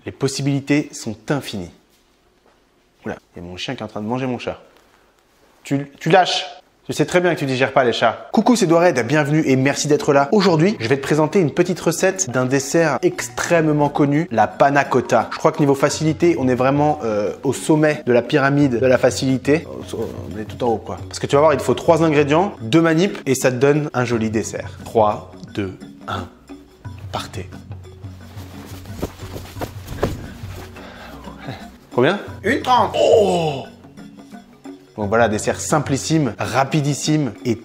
Les possibilités sont infinies. Oula, il y a mon chien qui est en train de manger mon chat. Tu lâches. Je sais très bien que tu digères pas les chats. Coucou, c'est Dored, bienvenue et merci d'être là. Aujourd'hui, je vais te présenter une petite recette d'un dessert extrêmement connu, la panna cotta. Je crois que niveau facilité, on est vraiment au sommet de la pyramide de la facilité. On est tout en haut quoi. Parce que tu vas voir, il te faut 3 ingrédients, 2 manips et ça te donne un joli dessert. 3, 2, 1, partez. Combien? 1,30. Oh! Donc voilà, dessert simplissime, rapidissime et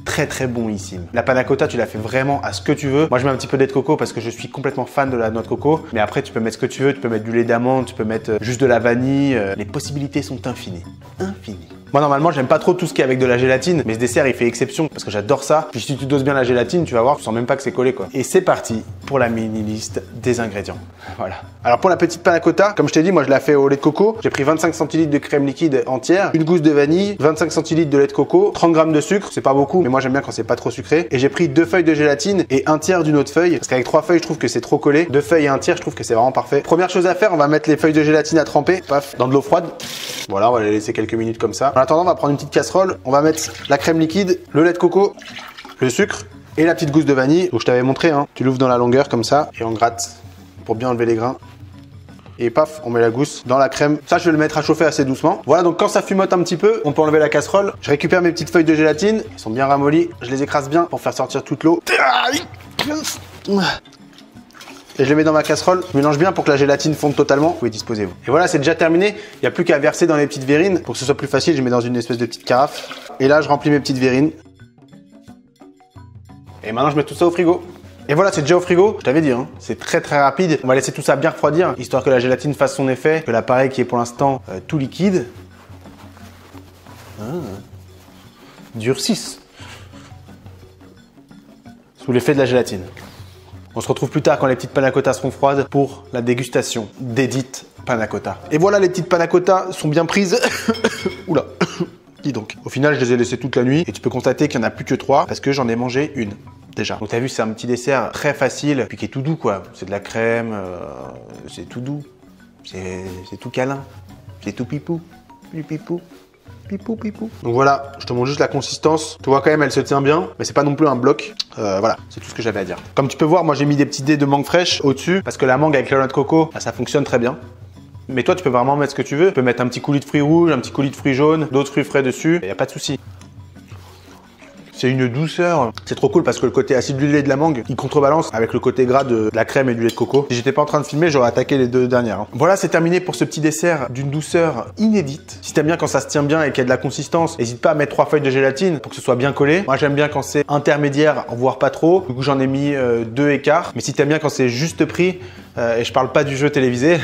très bonissime. La panna cotta, tu la fais vraiment à ce que tu veux. Moi, je mets un petit peu de lait de coco parce que je suis complètement fan de la noix de coco. Mais après, tu peux mettre ce que tu veux. Tu peux mettre du lait d'amande, tu peux mettre juste de la vanille. Les possibilités sont infinies. Infinies. Moi, normalement, j'aime pas trop tout ce qui est avec de la gélatine. Mais ce dessert, il fait exception parce que j'adore ça. Puis si tu doses bien la gélatine, tu vas voir, tu sens même pas que c'est collé quoi. Et c'est parti pour la mini liste des ingrédients. Voilà. Alors pour la petite panna cotta, comme je t'ai dit, moi je la fais au lait de coco. J'ai pris 25 centilitres de crème liquide entière, une gousse de vanille, 25 centilitres de lait de coco, 30 g de sucre, c'est pas beaucoup, mais moi j'aime bien quand c'est pas trop sucré. Et j'ai pris 2 feuilles de gélatine et un tiers d'une autre feuille, parce qu'avec 3 feuilles, je trouve que c'est trop collé. 2 feuilles et un tiers, je trouve que c'est vraiment parfait. Première chose à faire, on va mettre les feuilles de gélatine à tremper, paf, dans de l'eau froide. Voilà, on va les laisser quelques minutes comme ça. En attendant, on va prendre une petite casserole, on va mettre la crème liquide, le lait de coco, le sucre et la petite gousse de vanille. Donc je t'avais montré, hein. Tu l'ouvres dans la longueur comme ça et on gratte pour bien enlever les grains. Et paf, on met la gousse dans la crème. Ça, je vais le mettre à chauffer assez doucement. Voilà, donc quand ça fumote un petit peu, on peut enlever la casserole. Je récupère mes petites feuilles de gélatine. Elles sont bien ramollies. Je les écrase bien pour faire sortir toute l'eau. Et je les mets dans ma casserole. Je mélange bien pour que la gélatine fonde totalement. Vous pouvez disposer vous. Et voilà, c'est déjà terminé. Il n'y a plus qu'à verser dans les petites verrines. Pour que ce soit plus facile, je mets dans une espèce de petite carafe. Et là, je remplis mes petites verrines. Et maintenant, je mets tout ça au frigo. Et voilà, c'est déjà au frigo. Je t'avais dit, hein, c'est très rapide. On va laisser tout ça bien refroidir, histoire que la gélatine fasse son effet, que l'appareil qui est pour l'instant tout liquide durcisse sous l'effet de la gélatine. On se retrouve plus tard quand les petites panna cotta seront froides pour la dégustation des dites panna cotta. Et voilà, les petites panna cotta sont bien prises. Oula. Dis donc. Au final, je les ai laissées toute la nuit et tu peux constater qu'il n'y en a plus que 3 parce que j'en ai mangé une. Déjà. Donc t'as vu, c'est un petit dessert très facile, puis qui est tout doux quoi. C'est de la crème, c'est tout doux, c'est tout câlin, c'est tout pipou, pipou, pipou, pipou. Donc voilà, je te montre juste la consistance. Tu vois quand même, elle se tient bien, mais c'est pas non plus un bloc. Voilà, c'est tout ce que j'avais à dire. Comme tu peux voir, moi j'ai mis des petits dés de mangue fraîche au-dessus, parce que la mangue avec la noix de coco, ça fonctionne très bien. Mais toi, tu peux vraiment mettre ce que tu veux. Tu peux mettre un petit coulis de fruits rouges, un petit coulis de fruits jaunes, d'autres fruits frais dessus, y a pas de souci. C'est une douceur. C'est trop cool parce que le côté acidulé de la mangue, il contrebalance avec le côté gras de la crème et du lait de coco. Si j'étais pas en train de filmer, j'aurais attaqué les 2 dernières. Hein. Voilà, c'est terminé pour ce petit dessert d'une douceur inédite. Si t'aimes bien quand ça se tient bien et qu'il y a de la consistance, n'hésite pas à mettre 3 feuilles de gélatine pour que ce soit bien collé. Moi, j'aime bien quand c'est intermédiaire, voire pas trop. Du coup, j'en ai mis 2 écarts. Mais si t'aimes bien quand c'est juste pris, et je parle pas du jeu télévisé,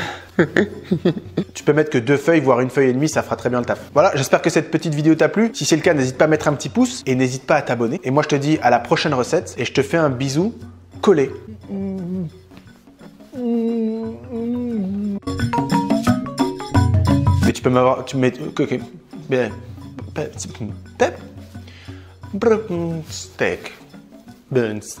tu peux mettre que 2 feuilles, voire 1 feuille et demie, ça fera très bien le taf. Voilà, j'espère que cette petite vidéo t'a plu. Si c'est le cas, n'hésite pas à mettre un petit pouce et n'hésite pas à t'abonner. Et moi, je te dis à la prochaine recette et je te fais un bisou collé. Mais tu peux m'avoir... Tu mets... Ok. Bien. Steak. Burns.